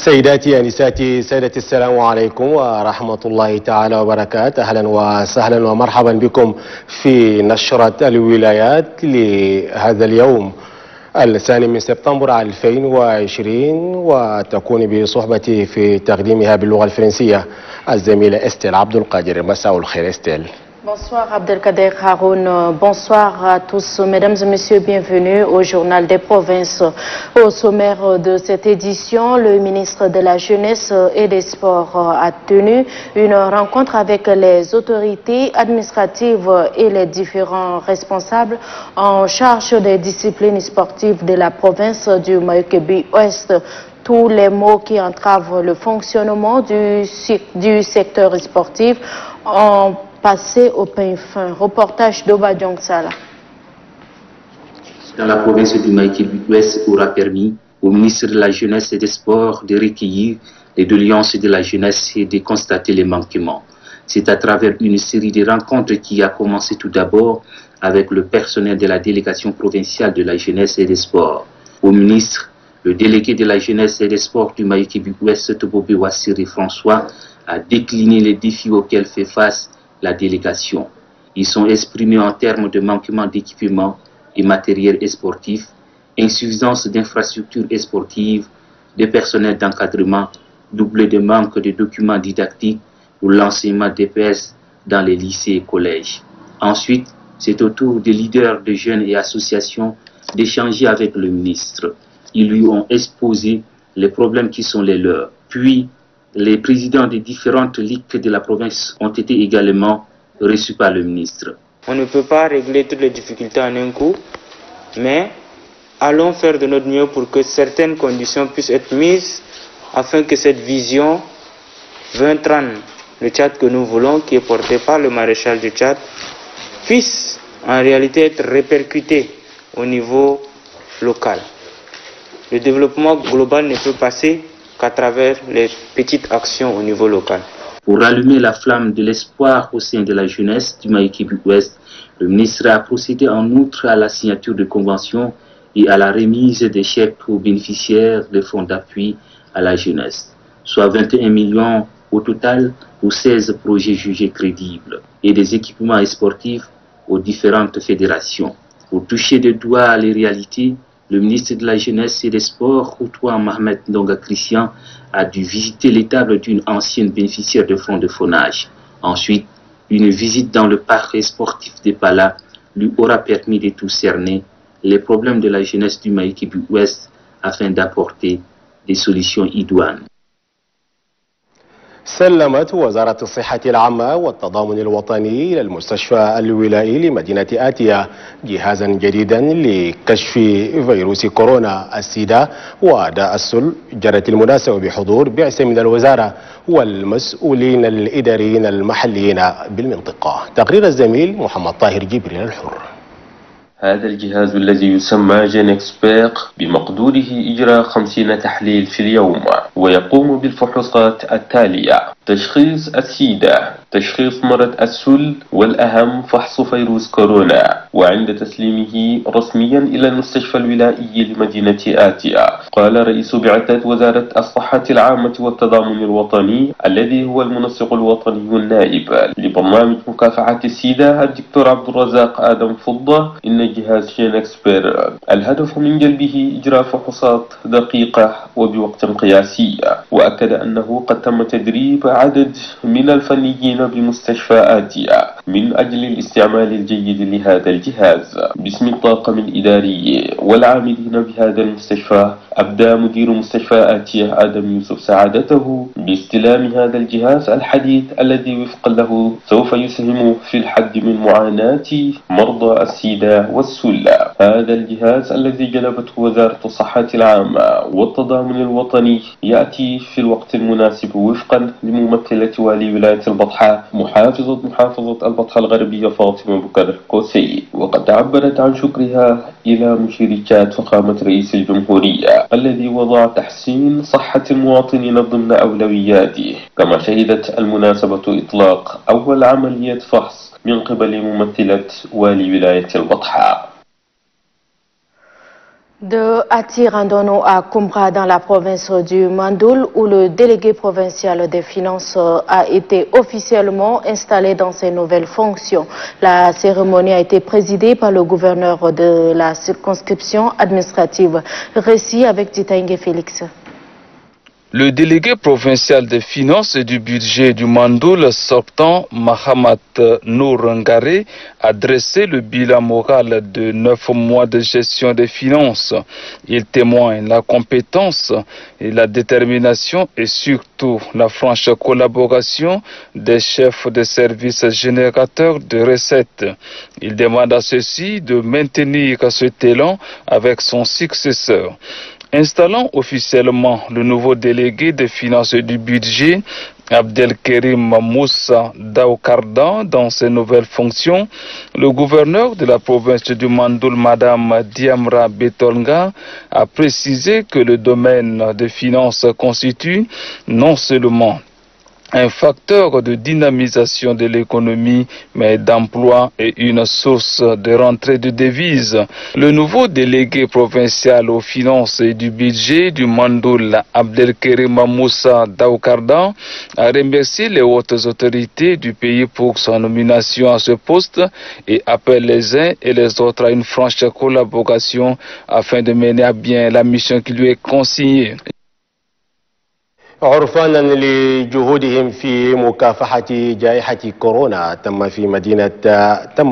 سيداتي أنساتي سادتي، السلام عليكم ورحمة الله تعالى وبركاته. أهلا وسهلا ومرحبا بكم في نشرة الولايات لهذا اليوم الثاني من سبتمبر 2020، وتكون بصحبتي في تقديمها باللغة الفرنسية الزميلة استيل عبد القادر. مساء الخير استيل. Bonsoir Abdelkader Haroun, bonsoir à tous. Mesdames et messieurs, bienvenue au Journal des Provinces. Au sommaire de cette édition, le ministre de la Jeunesse et des Sports a tenu une rencontre avec les autorités administratives et les différents responsables en charge des disciplines sportives de la province du Mayo-Kebbi-Ouest. Tous les mots qui entravent le fonctionnement du secteur sportif ont passé au pain fin. Reportage d'Oba Diongsala. Dans la province du Mayo-Kebbi-Ouest aura permis au ministre de la Jeunesse et des Sports de recueillir les doléances de la jeunesse et de constater les manquements. C'est à travers une série de rencontres qui a commencé tout d'abord avec le personnel de la délégation provinciale de la jeunesse et des sports. Au ministre, le délégué de la jeunesse et des sports du Mayo-Kebbi-Ouest, Tobobe Wassiri François, a décliné les défis auxquels fait face la délégation. Ils sont exprimés en termes de manquement d'équipement et matériel sportif, insuffisance d'infrastructures sportives, de personnel d'encadrement, doublé de manque de documents didactiques pour l'enseignement d'EPS dans les lycées et collèges. Ensuite, c'est au tour des leaders de jeunes et associations d'échanger avec le ministre. Ils lui ont exposé les problèmes qui sont les leurs. Puis, les présidents des différentes ligues de la province ont été également reçus par le ministre. On ne peut pas régler toutes les difficultés en un coup, mais allons faire de notre mieux pour que certaines conditions puissent être mises afin que cette vision 2030, le Tchad que nous voulons, qui est porté par le maréchal du Tchad, puisse en réalité être répercutée au niveau local. Le développement global ne peut passer qu'à travers les petites actions au niveau local. Pour rallumer la flamme de l'espoir au sein de la jeunesse du Mayo-Kebbi-Ouest, le ministre a procédé en outre à la signature de conventions et à la remise des chèques aux bénéficiaires des fonds d'appui à la jeunesse, soit 21 millions au total pour 16 projets jugés crédibles et des équipements sportifs aux différentes fédérations. Pour toucher de doigt les réalités, le ministre de la Jeunesse et des Sports, Houtouan Mohamed Ndonga Christian, a dû visiter l'étable d'une ancienne bénéficiaire de fonds de faunage. Ensuite, une visite dans le parc sportif de Pala lui aura permis de tout cerner les problèmes de la jeunesse du Mayo-Kebbi-Ouest afin d'apporter des solutions idoines. سلمت وزارة الصحة العامة والتضامن الوطني إلى المستشفى الولائي لمدينة آتيا جهازا جديدا لكشف فيروس كورونا السيدا وداء السل. جرت المناسبة بحضور بعثة من الوزارة والمسؤولين الإداريين المحليين بالمنطقة. تقرير الزميل محمد طاهر جبريل الحر. هذا الجهاز الذي يسمى جينكسبير بمقدوره إجراء 50 تحليل في اليوم، ويقوم بالفحوصات التالية: تشخيص السيدا، تشخيص مرض السل، والأهم فحص فيروس كورونا. وعند تسليمه رسميا إلى المستشفى الولائي لمدينة آتيا، قال رئيس بعثة وزارة الصحة العامة والتضامن الوطني الذي هو المنسق الوطني النائب لبرنامج مكافحة السيدا الدكتور عبد الرزاق آدم فضة إن جهاز جينكسبير الهدف من جلبه إجراء فحوصات دقيقة وبوقت قياسي. وأكد أنه قد تم تدريب عدد من الفنيين بمستشفى آتيا من أجل الاستعمال الجيد لهذا الجهاز. باسم الطاقم الإداري والعاملين بهذا المستشفى، أبدى مدير مستشفى آتيا آدم يوسف سعادته باستلام هذا الجهاز الحديث الذي وفقا له سوف يسهم في الحد من معاناة مرضى السيدا والسلة. هذا الجهاز الذي جلبته وزارة الصحة العامة والتضامن الوطني يأتي في الوقت المناسب وفقا لممثلة والي ولاية البطحة محافظة البطحة الغربية فاطمة بكر كوسي، وقد عبرت عن شكرها إلى مشير تشاد فخامة رئيس الجمهورية الذي وضع تحسين صحة المواطنين ضمن أولوياته. كما شهدت المناسبة إطلاق أول عملية فحص من قبل ممثلة والي ولاية البطحة. De Ati-Randono à Kumbra dans la province du Mandoul où le délégué provincial des finances a été officiellement installé dans ses nouvelles fonctions. La cérémonie a été présidée par le gouverneur de la circonscription administrative. Récit avec Ditaïngue Félix. Le délégué provincial des finances et du budget du Mandoul sortant, Mahamat Nourangare, a dressé le bilan moral de 9 mois de gestion des finances. Il témoigne la compétence et la détermination et surtout la franche collaboration des chefs de services générateurs de recettes. Il demande à ceux-ci de maintenir cet élan avec son successeur. Installant officiellement le nouveau délégué des finances et du budget, Abdelkerim Moussa Daoukardan, dans ses nouvelles fonctions, le gouverneur de la province du Mandoul, Madame Diamra Betolga, a précisé que le domaine des finances constitue non seulement un facteur de dynamisation de l'économie, mais d'emploi et une source de rentrée de devises. Le nouveau délégué provincial aux finances et du budget du Mandoul, Abdelkerim Moussa Daoukardan, a remercié les hautes autorités du pays pour sa nomination à ce poste et appelle les uns et les autres à une franche collaboration afin de mener à bien la mission qui lui est consignée. عرفانا لجهودهم في مكافحة جائحة كورونا تم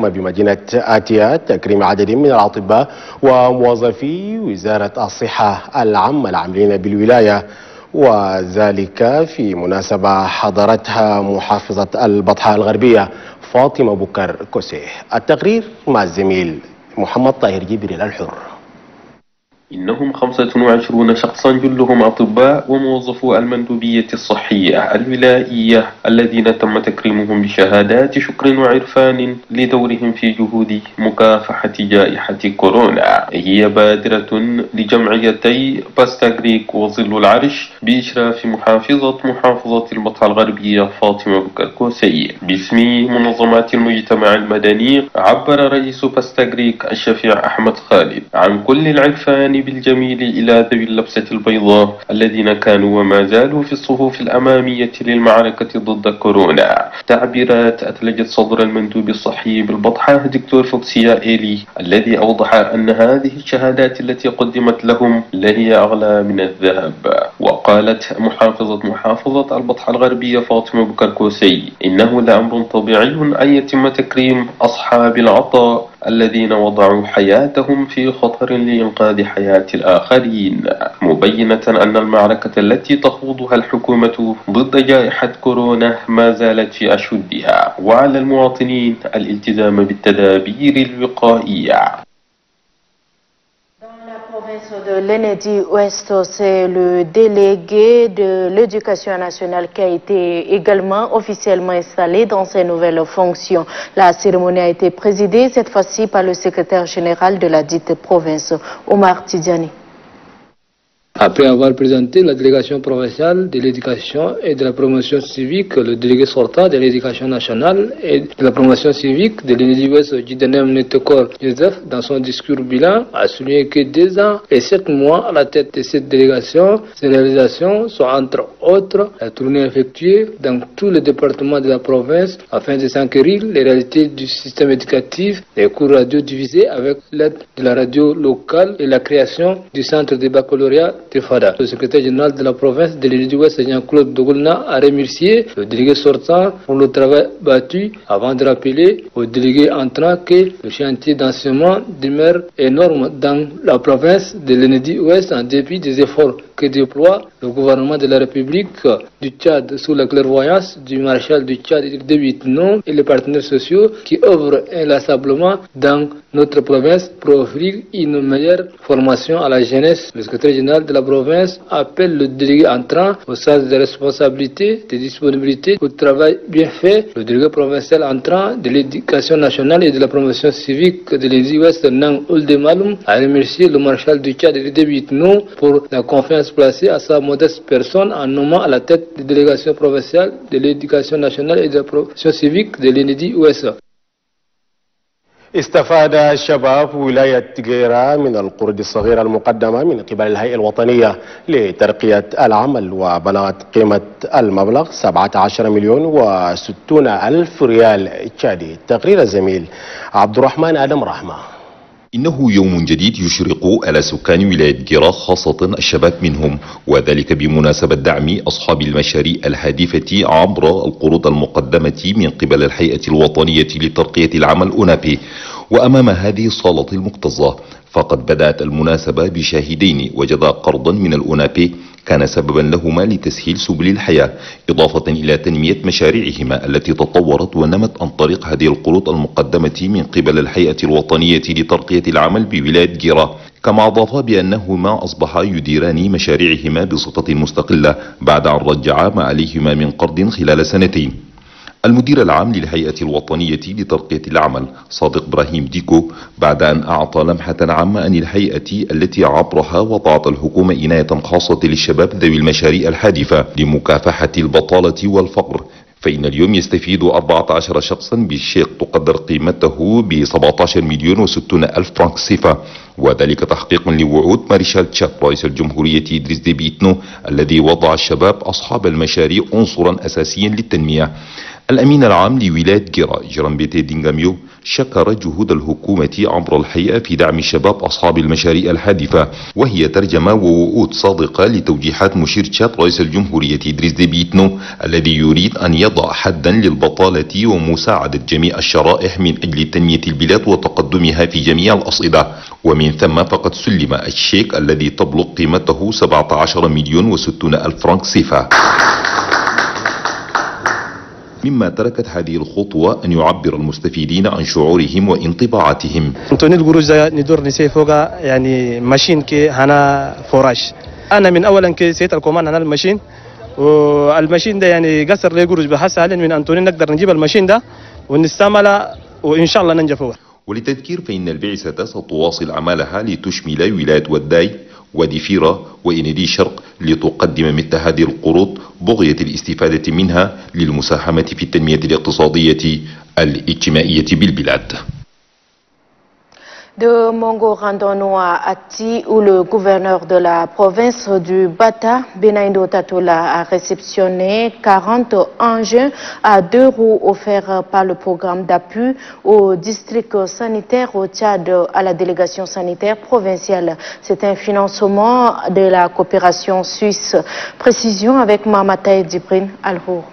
بمدينة آتيا تكريم عدد من الأطباء وموظفي وزارة الصحة العامة العاملين بالولاية، وذلك في مناسبة حضرتها محافظة البطحاء الغربية فاطمة بكر كوسيه. التقرير مع الزميل محمد طاهر جبريل الحر. إنهم 25 شخصا جلهم أطباء وموظفو المندوبية الصحية الولائية الذين تم تكريمهم بشهادات شكر وعرفان لدورهم في جهود مكافحة جائحة كورونا. هي بادرة لجمعيتي باستاغريك وظل العرش بإشراف محافظة البطحاء الغربية فاطمة بكر كوسيه. باسم منظمات المجتمع المدني عبر رئيس باستاغريك الشفيع أحمد خالد عن كل العرفان بالجميل إلى ذوي اللبسة البيضاء الذين كانوا وما زالوا في الصفوف الأمامية للمعركة ضد كورونا. تعبيرات أثلجت صدر المندوب الصحي بالبطحاء دكتور فوكسيا إيلي الذي أوضح أن هذه الشهادات التي قدمت لهم لهي أغلى من الذهب. وقالت محافظة البطحاء الغربية فاطمة بكر كوسي إنه لأمر طبيعي أن يتم تكريم أصحاب العطاء الذين وضعوا حياتهم في خطر لإنقاذ حياة الآخرين، مبينة أن المعركة التي تخوضها الحكومة ضد جائحة كورونا ما زالت في أشدها، وعلى المواطنين الالتزام بالتدابير الوقائية. De l'Enedi Ouest, c'est le délégué de l'éducation nationale qui a été également officiellement installé dans ses nouvelles fonctions. La cérémonie a été présidée cette fois-ci par le secrétaire général de la dite province, Omar Tidjani. Après avoir présenté la délégation provinciale de l'éducation et de la promotion civique, le délégué sortant de l'éducation nationale et de la promotion civique de l'Enedi-Ouest, Jidanem Netekor Joseph, dans son discours bilan, a souligné que 2 ans et 7 mois à la tête de cette délégation, ces réalisations sont entre autres la tournée effectuée dans tous les départements de la province afin de s'enquérir les réalités du système éducatif, les cours radio divisés avec l'aide de la radio locale et la création du centre de baccalauréat de Fada. Le secrétaire général de la province de l'Enedi-Ouest, Jean-Claude Dogolna, a remercié le délégué sortant pour le travail battu avant de rappeler au délégué entrant que le chantier d'enseignement demeure énorme dans la province de l'Enedi-Ouest en dépit des efforts que déploie le gouvernement de la République du Tchad sous la clairvoyance du maréchal du Tchad de Vitnon et les partenaires sociaux qui œuvrent inlassablement dans notre province pour offrir une meilleure formation à la jeunesse. Le secrétaire général de la province appelle le délégué entrant au sens des responsabilités, des disponibilités, au travail bien fait. Le délégué provincial entrant de l'éducation nationale et de la promotion civique de l'Enedi-Ouest, Nang Oldemaloum, a remercié le maréchal du Tchad de Vitnon pour la confiance placée à sa modeste personne en nommant à la tête des délégations provinciales de l'éducation nationale et de la promotion civique de l'Enedi-Ouest. استفاد شباب ولاية جيرة من القروض الصغيرة المقدمة من قبل الهيئة الوطنية لترقية العمل، وبلغت قيمة المبلغ 17 مليون و60 ألف ريال تشادي. تقرير الزميل عبد الرحمن آدم رحمة. إنه يوم جديد يشرق على سكان ولاية جيرة خاصة الشباب منهم، وذلك بمناسبة دعم أصحاب المشاريع الهادفة عبر القروض المقدمة من قبل الهيئة الوطنية لترقية العمل أونابي. وأمام هذه الصالة المكتظة فقد بدأت المناسبة بشاهدين وجدا قرضا من الأونابي كان سببا لهما لتسهيل سبل الحياة، إضافة إلى تنمية مشاريعهما التي تطورت ونمت عن طريق هذه القروض المقدمة من قبل الهيئة الوطنية لترقية العمل بولاية جيرة. كما أضاف بأنهما أصبحا يديران مشاريعهما بصفة مستقلة بعد أن رجعا ما عليهما من قرض خلال سنتين. المدير العام للهيئة الوطنية لترقية العمل صادق إبراهيم ديكو بعد أن أعطى لمحة عامة عن الهيئة التي عبرها وضعت الحكومة عناية خاصة للشباب ذوي المشاريع الهادفة لمكافحة البطالة والفقر، فإن اليوم يستفيد 14 شخصا بالشيك تقدر قيمته ب 17 مليون و60 ألف فرنك صفة، وذلك تحقيقا لوعود مارشال تشاد رئيس الجمهورية إدريس ديبي إتنو الذي وضع الشباب أصحاب المشاريع عنصرا أساسيا للتنمية. الأمين العام لولاية جيرة جرامبيتي دينغاميو شكر جهود الحكومة عبر الهيئة في دعم الشباب أصحاب المشاريع الهادفة، وهي ترجمة ووعود صادقة لتوجيهات مشير تشاد رئيس الجمهورية إدريس ديبي إتنو الذي يريد أن يضع حدا للبطالة ومساعدة جميع الشرائح من أجل تنمية البلاد وتقدمها في جميع الأصعدة. ومن ثم فقد سلم الشيك الذي تبلغ قيمته 17 مليون و60 ألف فرنك صفة. مما تركت هذه الخطوة أن يعبر المستفيدين عن شعورهم وانطباعاتهم. أنتوني الجروج ندور نسي فوقا يعني ماشين كي هنا فوراش. أنا من أولا كي سيت الكومان أنا الماشين، والماشين ده يعني قصر لي جروج بحس حاليا من أنتوني نقدر نجيب الماشين ده ونستعمله وإن شاء الله ننجح فوق. وللتذكير فإن البعثة ستواصل عملها لتشمل ولاية وداي وديفيرة وإندي شرق لتقدم مثل هذه القروض بغية الاستفادة منها للمساهمة في التنمية الاقتصادية الاجتماعية بالبلاد. De Mongo, rendons-nous à Ati, où le gouverneur de la province du Bata, Benaindo Tatola, a réceptionné 40 engins à 2 roues offerts par le programme d'appui au district sanitaire au Tchad à la délégation sanitaire provinciale. C'est un financement de la coopération suisse. Précision avec Mamataï Djibrine Alhour.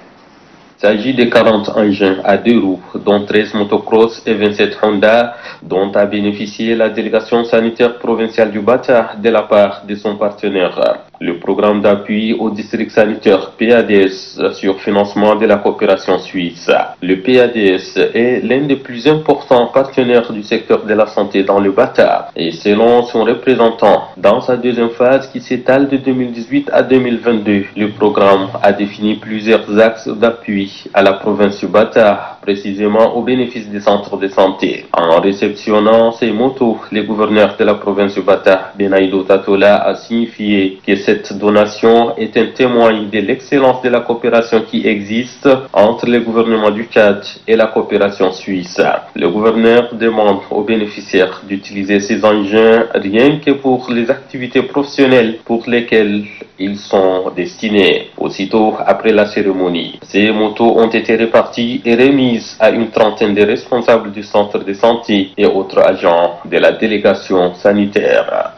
Il s'agit de 40 engins à 2 roues, dont 13 motocross et 27 Honda, dont a bénéficié la délégation sanitaire provinciale du Bata de la part de son partenaire. Le programme d'appui au district sanitaire PADS sur financement de la coopération suisse. Le PADS est l'un des plus importants partenaires du secteur de la santé dans le Bata, et selon son représentant, dans sa deuxième phase qui s'étale de 2018 à 2022, le programme a défini plusieurs axes d'appui à la province du Bata, précisément au bénéfice des centres de santé. En réceptionnant ces motos, le gouverneur de la province du Bata, Benaindo Tatola, a signifié que cette donation est un témoin de l'excellence de la coopération qui existe entre le gouvernement du Tchad et la coopération suisse. Le gouverneur demande aux bénéficiaires d'utiliser ces engins rien que pour les activités professionnelles pour lesquelles ils sont destinés. Aussitôt après la cérémonie, ces motos ont été réparties et remises à une trentaine de responsables du centre de santé et autres agents de la délégation sanitaire.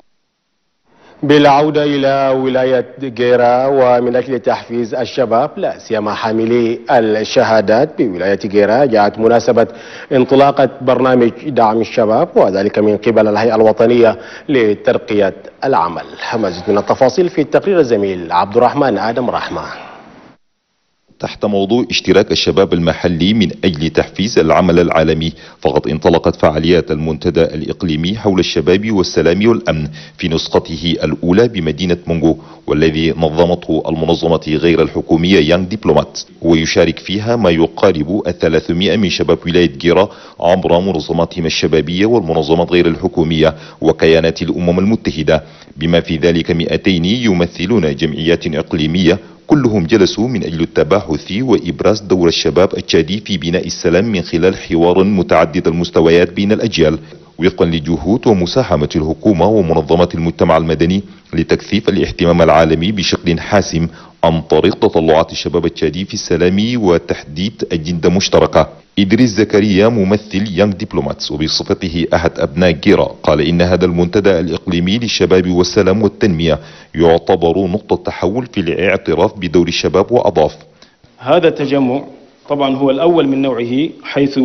بالعودة إلى ولاية جيرة ومن أجل تحفيز الشباب لا سيما حاملي الشهادات بولاية جيرة، جاءت مناسبة انطلاقة برنامج دعم الشباب وذلك من قبل الهيئة الوطنية لترقية العمل. مزيد من التفاصيل في التقرير الزميل عبد الرحمن آدم رحمة. تحت موضوع اشتراك الشباب المحلي من أجل تحفيز العمل العالمي، فقد انطلقت فعاليات المنتدى الإقليمي حول الشباب والسلام والأمن في نسخته الأولى بمدينة مونغو، والذي نظمته المنظمة غير الحكومية يانغ دبلومات، ويشارك فيها ما يقارب 300 من شباب ولاية جيرة عبر منظماتهم الشبابية والمنظمات غير الحكومية وكيانات الأمم المتحدة، بما في ذلك 200 يمثلون جمعيات إقليمية كلهم جلسوا من أجل التباحث وإبراز دور الشباب التشادي في بناء السلام من خلال حوار متعدد المستويات بين الأجيال، وفقا لجهود ومساهمة الحكومة ومنظمات المجتمع المدني لتكثيف الاهتمام العالمي بشكل حاسم عن طريق تطلعات الشباب التشادي في السلام وتحديد أجندة مشتركة. إدريس زكريا ممثل يانغ دبلوماتس وبصفته أحد أبناء جيرا قال إن هذا المنتدى الإقليمي للشباب والسلام والتنمية يعتبر نقطة تحول في الاعتراف بدور الشباب، وأضاف: هذا التجمع طبعا هو الأول من نوعه، حيث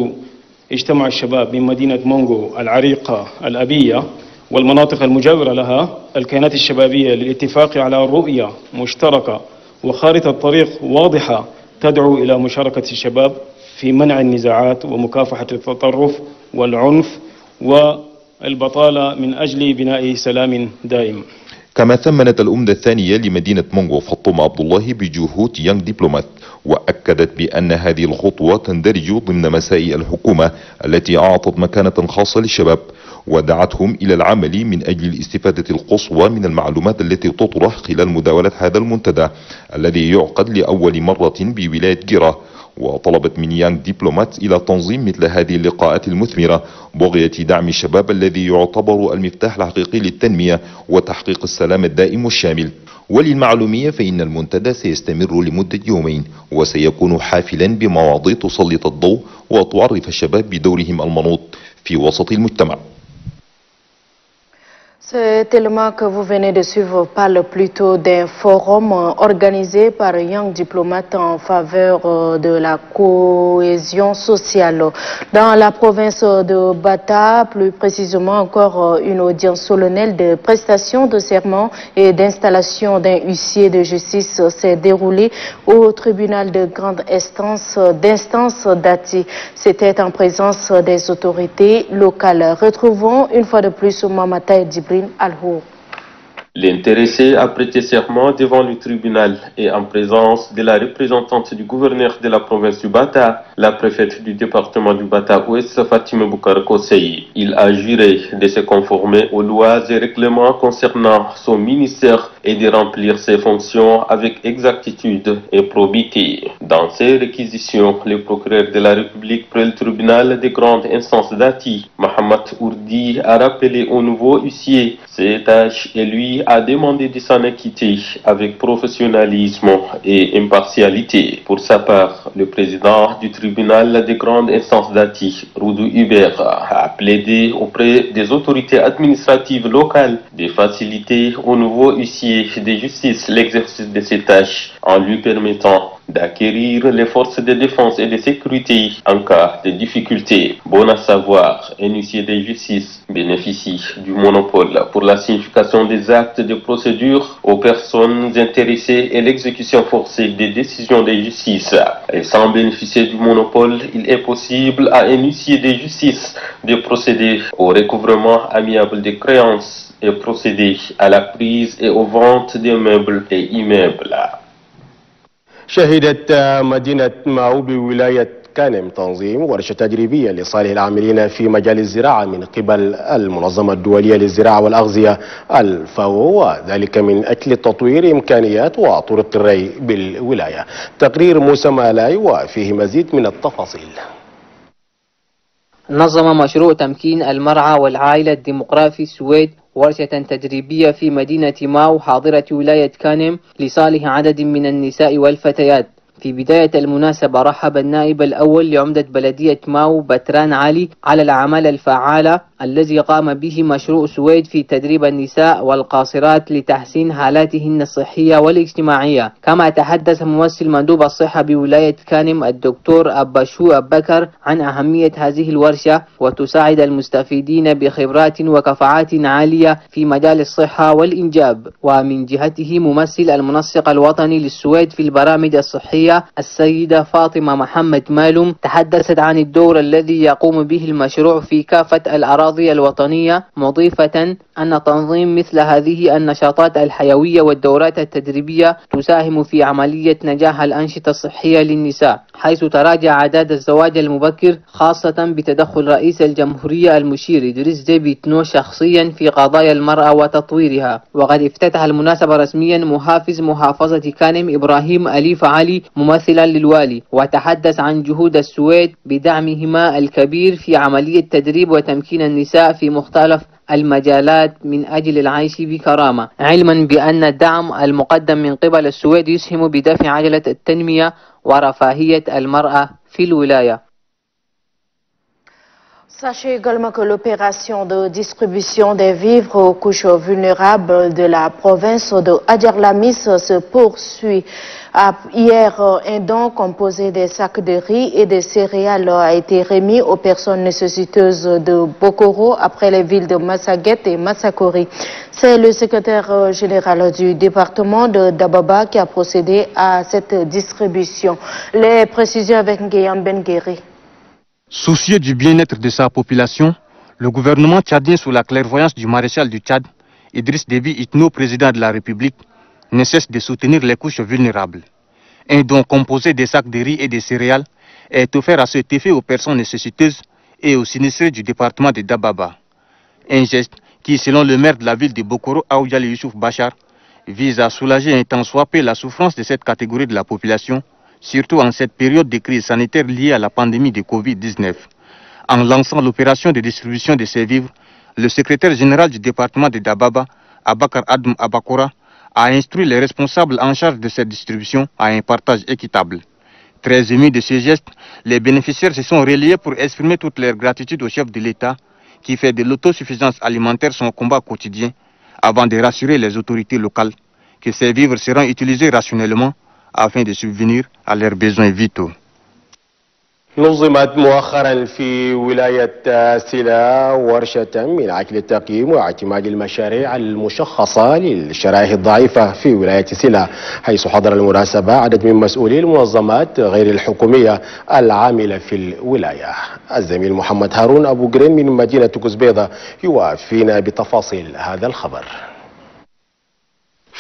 اجتمع الشباب من مدينة مونغو العريقة الأبية والمناطق المجاورة لها، الكيانات الشبابية، للاتفاق على رؤية مشتركة وخارطة طريق واضحة تدعو إلى مشاركة الشباب في منع النزاعات ومكافحة التطرف والعنف والبطالة من أجل بناء سلام دائم. كما ثمنت الأمة الثانية لمدينة مونغو فاطمة عبد الله بجهود يانغ دبلومات، وأكدت بأن هذه الخطوة تندرج ضمن مسائي الحكومة التي أعطت مكانة خاصة للشباب، ودعتهم إلى العمل من أجل الاستفادة القصوى من المعلومات التي تطرح خلال مداولة هذا المنتدى الذي يعقد لأول مرة بولاية جيرا. وطلبت من يانغ دبلومات إلى تنظيم مثل هذه اللقاءات المثمرة بغية دعم الشباب الذي يعتبر المفتاح الحقيقي للتنمية وتحقيق السلام الدائم والشامل. وللمعلومية فإن المنتدى سيستمر لمدة يومين وسيكون حافلا بمواضيع تسلط الضوء وتعرف الشباب بدورهم المنوط في وسط المجتمع. Cet élément que vous venez de suivre parle plutôt d'un forum organisé par Young Diplomate en faveur de la cohésion sociale. Dans la province de Bata, plus précisément encore, une audience solennelle de prestation de serment et d'installation d'un huissier de justice s'est déroulée au tribunal de grande d'instance d'Ati. C'était en présence des autorités locales. Retrouvons une fois de plus Mamata et Djibril Al-Hour. L'intéressé a prêté serment devant le tribunal et en présence de la représentante du gouverneur de la province du Bata, la préfète du département du Bata-Ouest, Fatima Boukar Kosei. Il a juré de se conformer aux lois et règlements concernant son ministère et de remplir ses fonctions avec exactitude et probité. Dans ses réquisitions, le procureur de la République près le tribunal de grande instance d'Ati, Mohamed Ourdi, a rappelé au nouveau huissier ses tâches et lui a demandé de s'en acquitter avec professionnalisme et impartialité. Pour sa part, le président du tribunal de grande instance d'Ati, Roudou Hubert, a plaidé auprès des autorités administratives locales de faciliter au nouveau huissier de justice l'exercice de ses tâches en lui permettant d'acquérir les forces de défense et de sécurité en cas de difficulté. Bon à savoir, un huissier de justice bénéficie du monopole pour la signification des actes de procédure aux personnes intéressées et l'exécution forcée des décisions de justice. Et sans bénéficier du monopole, il est possible à un huissier de justice de procéder au recouvrement amiable des créances et procéder à la prise et aux ventes des meubles et immeubles. شهدت مدينة ماو بولاية كانم تنظيم ورشة تدريبية لصالح العاملين في مجال الزراعة من قبل المنظمة الدولية للزراعة والأغذية الفاو، وذلك من أجل تطوير إمكانيات وطرق الري بالولاية. تقرير موسى مالاي وفيه مزيد من التفاصيل. نظم مشروع تمكين المرعى والعائلة الديمقراطي السويد ورشة تدريبية في مدينة ماو حاضرة ولاية كانم لصالح عدد من النساء والفتيات. في بداية المناسبة رحب النائب الأول لعمدة بلدية ماو بتران علي على العمل الفعالة الذي قام به مشروع سويد في تدريب النساء والقاصرات لتحسين حالاتهن الصحية والاجتماعية. كما تحدث ممثل مندوب الصحة بولاية كانم الدكتور أباشو أبكر عن أهمية هذه الورشة وتساعد المستفيدين بخبرات وكفاءات عالية في مجال الصحة والإنجاب. ومن جهته ممثل المنسق الوطني للسويد في البرامج الصحية السيدة فاطمة محمد مالوم تحدثت عن الدور الذي يقوم به المشروع في كافة الأراضي الوطنية، مضيفة أن تنظيم مثل هذه النشاطات الحيوية والدورات التدريبية تساهم في عملية نجاح الأنشطة الصحية للنساء، حيث تراجع أعداد الزواج المبكر خاصة بتدخل رئيس الجمهورية المشير إدريس ديبي إتنو شخصيا في قضايا المرأة وتطويرها. وقد افتتح المناسبة رسميا محافظ محافظة كانم إبراهيم أليف علي ممثلا للوالي، وتحدث عن جهود السويد بدعمهما الكبير في عملية تدريب وتمكين النساء في مختلف المجالات من أجل العيش بكرامة، علما بأن الدعم المقدم من قبل السويد يسهم بدفع عجلة التنمية ورفاهية المرأة في الولاية. Sachez également que l'opération de distribution des vivres aux couches vulnérables de la province de Adjaramis se poursuit. Hier, un don composé des sacs de riz et de céréales a été remis aux personnes nécessiteuses de Bokoro après les villes de Massaguet et Massakori. C'est le secrétaire général du département de Dababa qui a procédé à cette distribution. Les précisions avec Nguyen Bengueri. Soucieux du bien-être de sa population, le gouvernement tchadien, sous la clairvoyance du maréchal du Tchad, Idriss Déby Itno, président de la République, ne cesse de soutenir les couches vulnérables. Un don composé des sacs de riz et de céréales est offert à cet effet aux personnes nécessiteuses et aux sinistrés du département de Dababa. Un geste qui, selon le maire de la ville de Bokoro, Aoudjali Youssouf Bachar, vise à soulager un tant soit peu la souffrance de cette catégorie de la population, surtout en cette période de crise sanitaire liée à la pandémie de Covid-19. En lançant l'opération de distribution de ces vivres, le secrétaire général du département de Dababa, Abakar Adm Abakora, a instruit les responsables en charge de cette distribution à un partage équitable. Très émus de ce geste, les bénéficiaires se sont reliés pour exprimer toute leur gratitude au chef de l'État qui fait de l'autosuffisance alimentaire son combat quotidien avant de rassurer les autorités locales que ces vivres seront utilisés rationnellement afin de subvenir à leurs besoins vitaux. نظمت مؤخرا في ولاية سيلا ورشة من أجل التقييم واعتماد المشاريع المشخصة للشرائح الضعيفة في ولاية سيلا، حيث حضر المناسبة عدد من مسؤولي المنظمات غير الحكومية العاملة في الولاية. الزميل محمد هارون أبو قرين من مدينة قزبيضة يوافينا بتفاصيل هذا الخبر.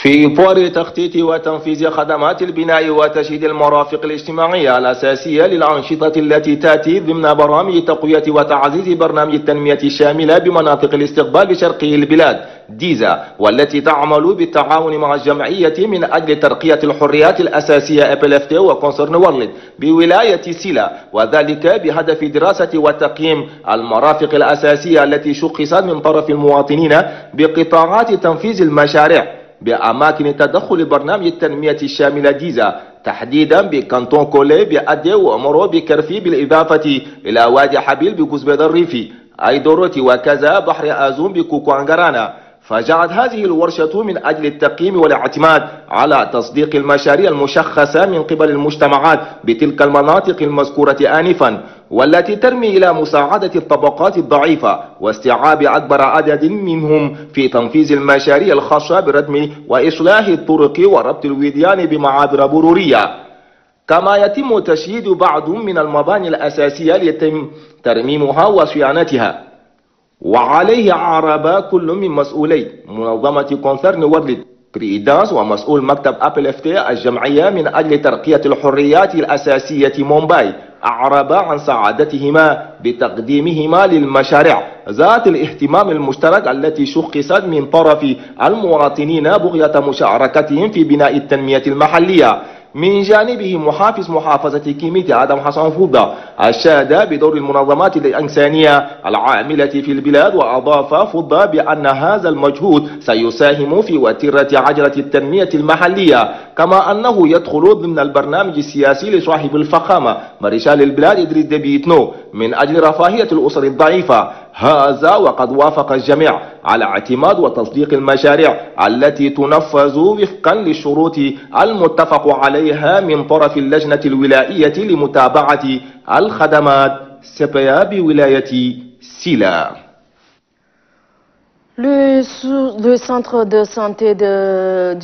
في إطار تخطيط وتنفيذ خدمات البناء وتشييد المرافق الاجتماعية الأساسية للأنشطة التي تأتي ضمن برامج تقوية وتعزيز برنامج التنمية الشاملة بمناطق الاستقبال بشرقي البلاد ديزا، والتي تعمل بالتعاون مع الجمعية من أجل ترقية الحريات الأساسية أبلفت وكونسرن وورلد بولاية سيلا، وذلك بهدف دراسة وتقييم المرافق الأساسية التي شخصت من طرف المواطنين بقطاعات تنفيذ المشاريع بأماكن تدخل برنامج التنمية الشاملة ديزا، تحديدا بكانتون كولي بأدي وأمرو بكرفي، بالإضافة إلى وادي حبيل بقزبيض الريفي، أيدوروتي وكذا بحر آزوم بكوكوانغرانا. فجاءت هذه الورشة من أجل التقييم والاعتماد على تصديق المشاريع المشخصة من قبل المجتمعات بتلك المناطق المذكورة آنفا، والتي ترمي إلى مساعدة الطبقات الضعيفة واستيعاب أكبر عدد منهم في تنفيذ المشاريع الخاصة بردم وإصلاح الطرق وربط الوديان بمعابر مرورية. كما يتم تشييد بعض من المباني الأساسية ليتم ترميمها وصيانتها. وعليه عرب كل من مسؤولي منظمة كونسرن وورلد بريدانس ومسؤول مكتب أبلفتي الجمعية من أجل ترقية الحريات الأساسية مومباي أعرب عن سعادتهما بتقديمهما للمشاريع ذات الاهتمام المشترك التي شخصت من طرف المواطنين بغية مشاركتهم في بناء التنمية المحلية. من جانبه محافظ محافظة كيميتي آدم حسن فوضى أشاد بدور المنظمات الإنسانية العاملة في البلاد، وأضاف فوضى بأن هذا المجهود سيساهم في وتيرة عجلة التنمية المحلية، كما أنه يدخل ضمن البرنامج السياسي لصاحب الفخامة مارشال البلاد إدريس ديبي إتنو من أجل رفاهية الأسر الضعيفة. هذا وقد وافق الجميع على اعتماد وتصديق المشاريع التي تنفذ وفقا للشروط المتفق عليها من طرف اللجنة الولائية لمتابعة الخدمات سبيا بولاية سيلا. Le centre de santé de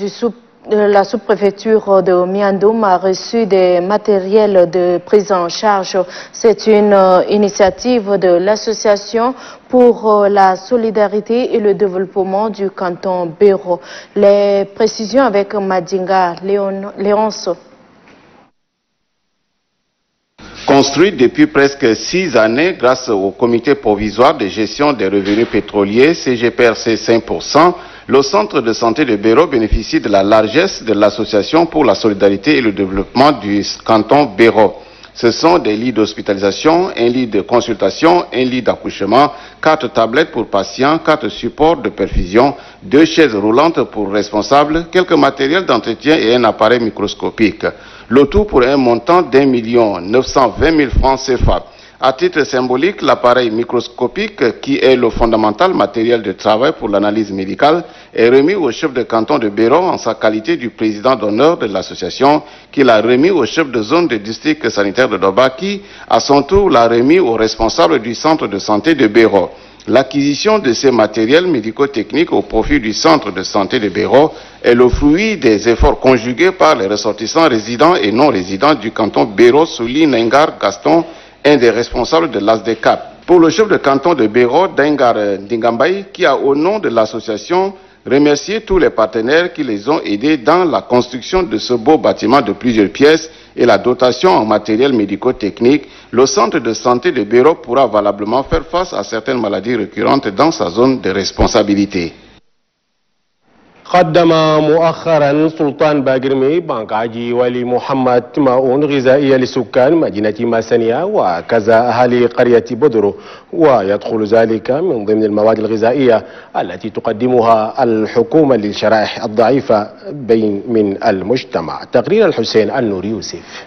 la sous-préfecture de Miandoum a reçu des matériels de prise en charge. C'est une initiative de l'association pour la solidarité et le développement du canton Béro. Les précisions avec Madinga Léonce. Léonce. 3 jours après la publication de la loi de 20 décembre 2020 portant création de l'Office national de la santé publique, Construit depuis presque 6 années grâce au comité provisoire de gestion des revenus pétroliers CGPRC 5%, le centre de santé de Béro bénéficie de la largesse de l'association pour la solidarité et le développement du canton Béro. Ce sont des lits d'hospitalisation, un lit de consultation, un lit d'accouchement, 4 tablettes pour patients, 4 supports de perfusion, 2 chaises roulantes pour responsables, quelques matériels d'entretien et un appareil microscopique. Le tout pour un montant d'1 920 000 francs CFA. À titre symbolique, l'appareil microscopique, qui est le fondamental matériel de travail pour l'analyse médicale, est remis au chef de canton de Béro en sa qualité du président d'honneur de l'association, qui l'a remis au chef de zone de district sanitaire de Doba, qui, à son tour, l'a remis au responsable du centre de santé de Béro. L'acquisition de ces matériels médico-techniques au profit du centre de santé de Béro est le fruit des efforts conjugués par les ressortissants résidents et non résidents du canton Béro, souligne Nengar Gaston, un des responsables de l'ASDECAP. Pour le chef de canton de Béro, Dengar Ndingambaye, qui a au nom de l'association remercié tous les partenaires qui les ont aidés dans la construction de ce beau bâtiment de plusieurs pièces et la dotation en matériel médico-technique, le centre de santé de Béro pourra valablement faire face à certaines maladies récurrentes dans sa zone de responsabilité. قدم مؤخرا سلطان باقرمي بنك عجي ولي محمد ماء غذائية لسكان مدينة ماسنية وكذا أهالي قرية بدرو، ويدخل ذلك من ضمن المواد الغذائية التي تقدمها الحكومة للشرائح الضعيفة من المجتمع. تقرير الحسين النور يوسف.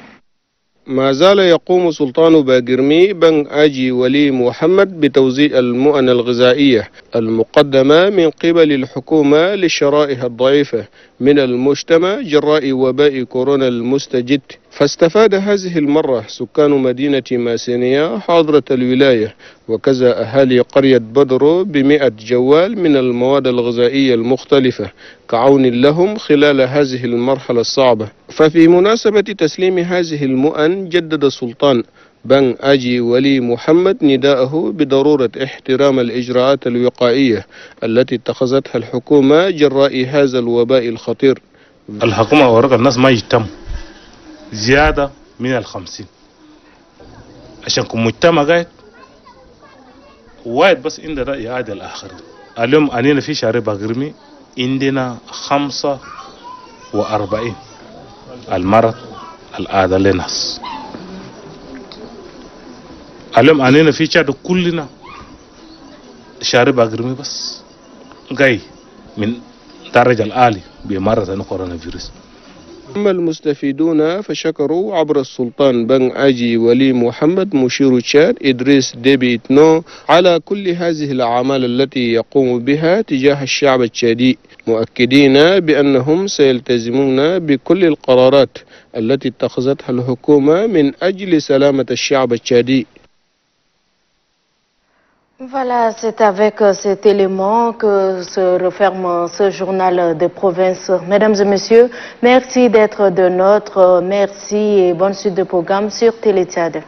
ما زال يقوم سلطان باقرمي بن آجي ولي محمد بتوزيع المؤن الغذائية المقدمة من قبل الحكومة للشرائح الضعيفة من المجتمع جراء وباء كورونا المستجد. فاستفاد هذه المرة سكان مدينة ماسنية حاضرة الولاية وكذا أهالي قرية بدرو ب100 جوال من المواد الغذائية المختلفة كعون لهم خلال هذه المرحلة الصعبة. ففي مناسبة تسليم هذه المؤن جدد السلطان بن آجي ولي محمد نداءه بضرورة احترام الإجراءات الوقائية التي اتخذتها الحكومة جراء هذا الوباء الخطير. الحكومة ورق الناس ما يتم زيادة من 50 عشان كل مجتمع قاعد واحد بس عندنا إعادة الآخرين. اليوم أنينا في شارع باقرمي عندنا 45 المرض الآذى للناس. اليوم أنينا في شارع كلنا شارع باقرمي بس جاي من درجة العالي بمرض الكورونا فيروس. أما المستفيدون فشكروا عبر السلطان بن آجي ولي محمد مشير تشاد إدريس ديبي إتنو على كل هذه الأعمال التي يقوم بها تجاه الشعب التشادي، مؤكدين بأنهم سيلتزمون بكل القرارات التي اتخذتها الحكومة من أجل سلامة الشعب التشادي. Voilà, c'est avec cet élément que se referme ce journal de province. Mesdames et messieurs, merci d'être de notre, merci et bonne suite de programme sur Télé Tchad.